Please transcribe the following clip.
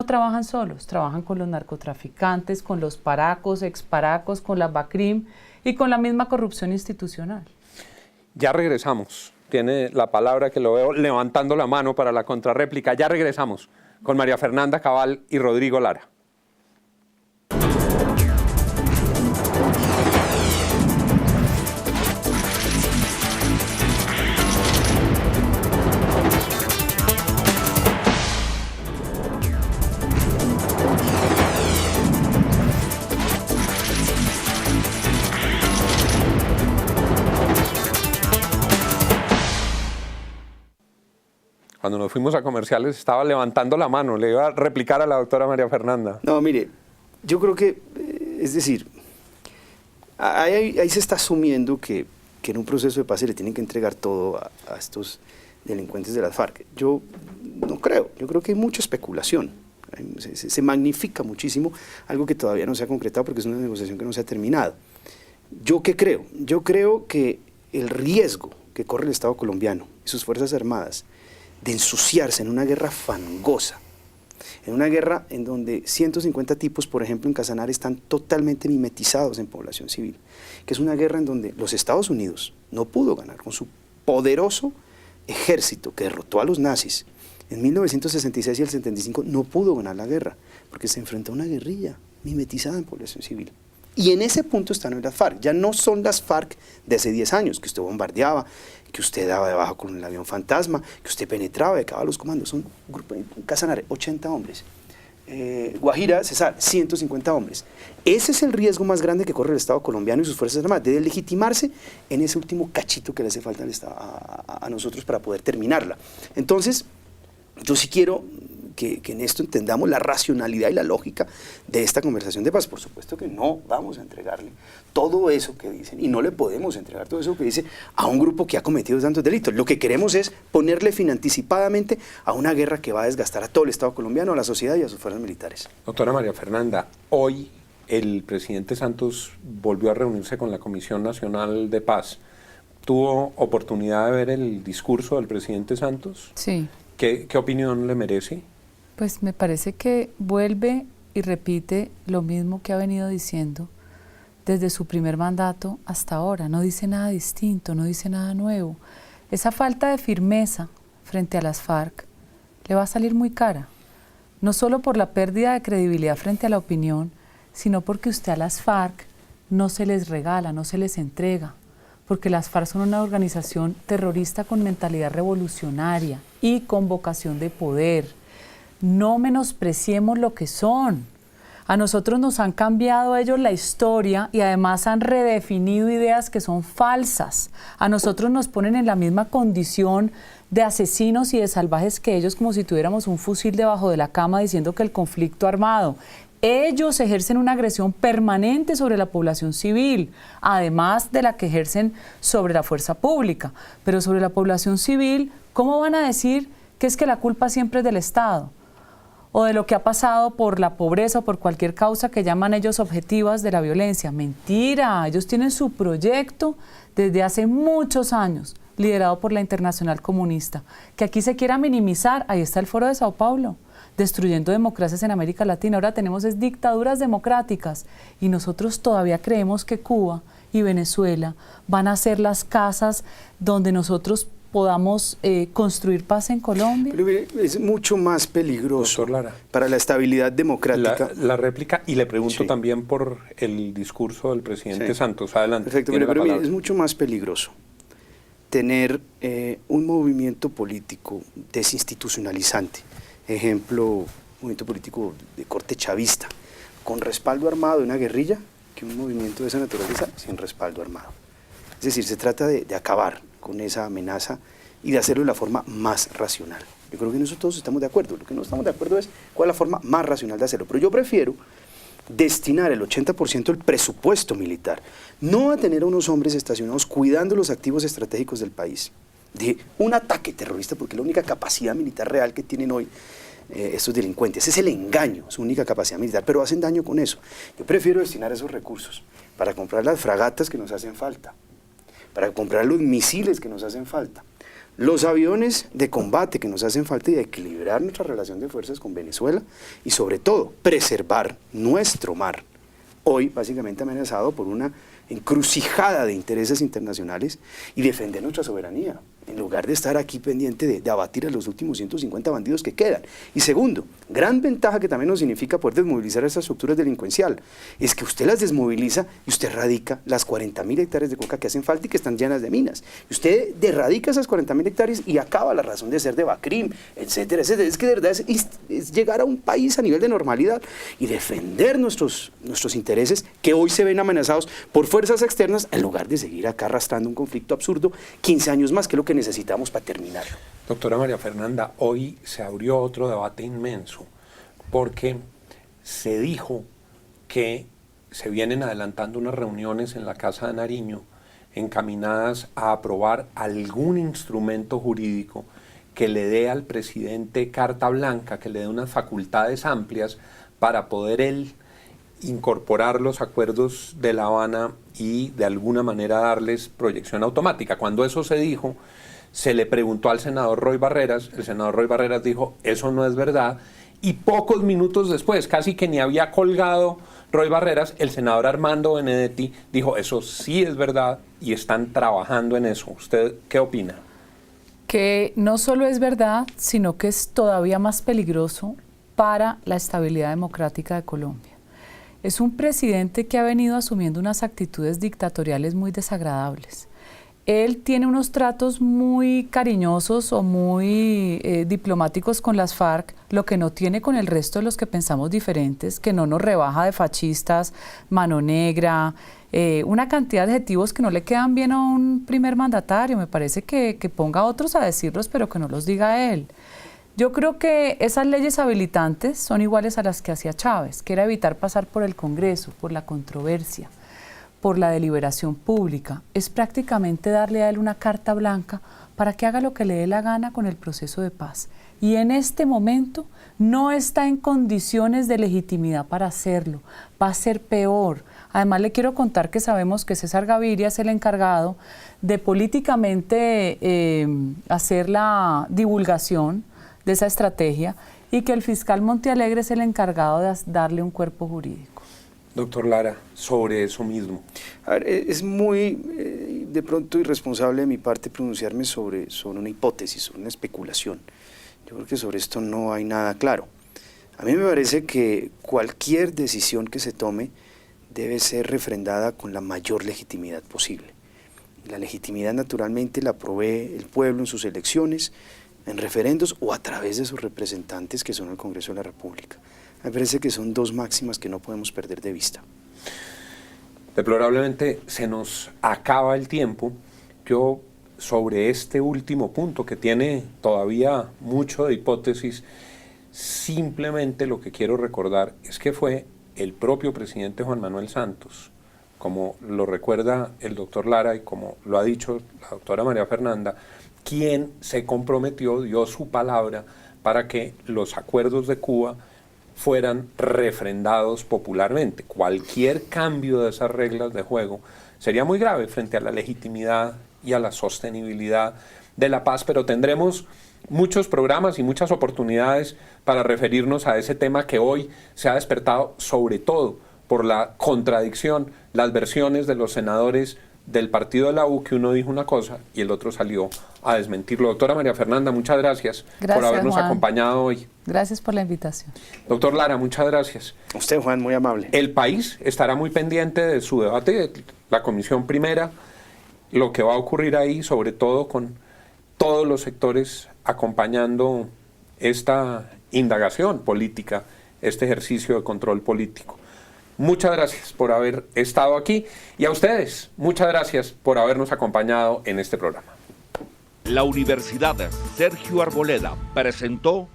no trabajan solos, trabajan con los narcotraficantes, con los paracos, exparacos, con la BACRIM y con la misma corrupción institucional. Ya regresamos. Tiene la palabra, que lo veo levantando la mano para la contrarréplica. Ya regresamos con María Fernanda Cabal y Rodrigo Lara. Cuando nos fuimos a comerciales estaba levantando la mano, le iba a replicar a la doctora María Fernanda. No, mire, yo creo que, es decir, ahí se está asumiendo que en un proceso de paz se le tienen que entregar todo a estos delincuentes de las FARC. Yo no creo, yo creo que hay mucha especulación, se magnifica muchísimo algo que todavía no se ha concretado porque es una negociación que no se ha terminado. ¿Yo qué creo? Yo creo que el riesgo que corre el Estado colombiano y sus Fuerzas Armadas de ensuciarse en una guerra fangosa, en una guerra en donde 150 tipos, por ejemplo, en Casanare están totalmente mimetizados en población civil, que es una guerra en donde los Estados Unidos no pudo ganar con su poderoso ejército que derrotó a los nazis. En 1966 y el 75 no pudo ganar la guerra, porque se enfrentó a una guerrilla mimetizada en población civil. Y en ese punto están hoy las FARC. Ya no son las FARC de hace 10 años, que usted bombardeaba, que usted daba debajo con el avión fantasma, que usted penetraba y acababa los comandos. Son un grupo en Casanare, 80 hombres. Guajira, Cesar, 150 hombres. Ese es el riesgo más grande que corre el Estado colombiano y sus Fuerzas Armadas, de legitimarse en ese último cachito que le hace falta al Estado, a nosotros para poder terminarla. Entonces, yo sí quiero que en esto entendamos la racionalidad y la lógica de esta conversación de paz. Por supuesto que no vamos a entregarle todo eso que dicen, y no le podemos entregar todo eso que dice a un grupo que ha cometido tantos delitos. Lo que queremos es ponerle fin anticipadamente a una guerra que va a desgastar a todo el Estado colombiano, a la sociedad y a sus fuerzas militares. Doctora María Fernanda, hoy el presidente Santos volvió a reunirse con la Comisión Nacional de Paz. ¿Tuvo oportunidad de ver el discurso del presidente Santos? Sí. ¿Qué opinión le merece? Pues me parece que vuelve y repite lo mismo que ha venido diciendo desde su primer mandato hasta ahora. No dice nada distinto, no dice nada nuevo. Esa falta de firmeza frente a las FARC le va a salir muy cara, no solo por la pérdida de credibilidad frente a la opinión, sino porque usted a las FARC no se les regala, no se les entrega, porque las FARC son una organización terrorista con mentalidad revolucionaria y con vocación de poder. No menospreciemos lo que son. A nosotros nos han cambiado ellos la historia y además han redefinido ideas que son falsas. A nosotros nos ponen en la misma condición de asesinos y de salvajes que ellos, como si tuviéramos un fusil debajo de la cama diciendo que el conflicto armado. Ellos ejercen una agresión permanente sobre la población civil, además de la que ejercen sobre la fuerza pública. Pero sobre la población civil, ¿cómo van a decir que es que la culpa siempre es del Estado? O de lo que ha pasado por la pobreza o por cualquier causa que llaman ellos objetivas de la violencia. Mentira, ellos tienen su proyecto desde hace muchos años, liderado por la Internacional Comunista. Que aquí se quiera minimizar, ahí está el Foro de Sao Paulo, destruyendo democracias en América Latina. Ahora tenemos dictaduras democráticas y nosotros todavía creemos que Cuba y Venezuela van a ser las casas donde nosotros podamos construir paz en Colombia. Pero mire, es mucho más peligroso para la estabilidad democrática. La réplica, y le pregunto Sí. también por el discurso del presidente Sí. Santos. Adelante. Perfecto, pero mire, es mucho más peligroso tener un movimiento político desinstitucionalizante, ejemplo, movimiento político de corte chavista, con respaldo armado de una guerrilla, que un movimiento de esa naturaleza sin respaldo armado. Es decir, se trata de acabar con esa amenaza y de hacerlo de la forma más racional. Yo creo que en eso todos estamos de acuerdo. Lo que no estamos de acuerdo es cuál es la forma más racional de hacerlo. Pero yo prefiero destinar el 80% del presupuesto militar, no a tener a unos hombres estacionados cuidando los activos estratégicos del país, de un ataque terrorista, porque la única capacidad militar real que tienen hoy estos delincuentes es el engaño, su única capacidad militar, pero hacen daño con eso. Yo prefiero destinar esos recursos para comprar las fragatas que nos hacen falta, para comprar los misiles que nos hacen falta, los aviones de combate que nos hacen falta y de equilibrar nuestra relación de fuerzas con Venezuela y sobre todo preservar nuestro mar, hoy básicamente amenazado por una encrucijada de intereses internacionales y defender nuestra soberanía, en lugar de estar aquí pendiente de abatir a los últimos 150 bandidos que quedan. Y segundo, gran ventaja que también nos significa poder desmovilizar a estas estructuras delincuenciales, es que usted las desmoviliza y usted erradica las 40.000 hectáreas de coca que hacen falta y que están llenas de minas. Y usted erradica esas 40.000 hectáreas y acaba la razón de ser de Bacrim, etcétera, etcétera. Es que de verdad es llegar a un país a nivel de normalidad y defender nuestros intereses que hoy se ven amenazados por fuerzas externas en lugar de seguir acá arrastrando un conflicto absurdo 15 años más, que es lo que necesitamos para terminarlo. Doctora María Fernanda, hoy se abrió otro debate inmenso porque se dijo que se vienen adelantando unas reuniones en la Casa de Nariño encaminadas a aprobar algún instrumento jurídico que le dé al presidente carta blanca, que le dé unas facultades amplias para poder él incorporar los acuerdos de La Habana y de alguna manera darles proyección automática. Cuando eso se dijo, se le preguntó al senador Roy Barreras, el senador Roy Barreras dijo, eso no es verdad, y pocos minutos después, casi que ni había colgado Roy Barreras, el senador Armando Benedetti dijo, eso sí es verdad y están trabajando en eso. ¿Usted qué opina? Que no solo es verdad, sino que es todavía más peligroso para la estabilidad democrática de Colombia. Es un presidente que ha venido asumiendo unas actitudes dictatoriales muy desagradables. Él tiene unos tratos muy cariñosos o muy diplomáticos con las FARC, lo que no tiene con el resto de los que pensamos diferentes, que no nos rebaja de fascistas, mano negra, una cantidad de adjetivos que no le quedan bien a un primer mandatario. Me parece que ponga a otros a decirlos, pero que no los diga él. Yo creo que esas leyes habilitantes son iguales a las que hacía Chávez, que era evitar pasar por el Congreso, por la controversia, por la deliberación pública. Es prácticamente darle a él una carta blanca para que haga lo que le dé la gana con el proceso de paz. Y en este momento no está en condiciones de legitimidad para hacerlo. Va a ser peor. Además, le quiero contar que sabemos que César Gaviria es el encargado de políticamente hacer la divulgación de esa estrategia y que el fiscal Montealegre es el encargado de darle un cuerpo jurídico. Doctor Lara, sobre eso mismo. A ver, es muy de pronto irresponsable de mi parte pronunciarme sobre una hipótesis, sobre una especulación. Yo creo que sobre esto no hay nada claro. A mí me parece que cualquier decisión que se tome debe ser refrendada con la mayor legitimidad posible. La legitimidad naturalmente la provee el pueblo en sus elecciones, en referendos o a través de sus representantes que son el Congreso de la República. Me parece que son dos máximas que no podemos perder de vista. Deplorablemente se nos acaba el tiempo. Yo sobre este último punto que tiene todavía mucho de hipótesis, simplemente lo que quiero recordar es que fue el propio presidente Juan Manuel Santos, como lo recuerda el doctor Lara y como lo ha dicho la doctora María Fernanda, quien se comprometió, dio su palabra para que los acuerdos de Cuba fueran refrendados popularmente. Cualquier cambio de esas reglas de juego sería muy grave frente a la legitimidad y a la sostenibilidad de la paz, pero tendremos muchos programas y muchas oportunidades para referirnos a ese tema que hoy se ha despertado sobre todo por la contradicción, las versiones de los senadores del partido de la U, que uno dijo una cosa y el otro salió a desmentirlo. Doctora María Fernanda, muchas gracias por habernos Juan. Acompañado hoy. Gracias por la invitación. Doctor Lara, muchas gracias. Usted, Juan, muy amable. El país estará muy pendiente de su debate, de la Comisión Primera, lo que va a ocurrir ahí, sobre todo con todos los sectores acompañando esta indagación política, este ejercicio de control político. Muchas gracias por haber estado aquí y a ustedes, muchas gracias por habernos acompañado en este programa. La Universidad Sergio Arboleda presentó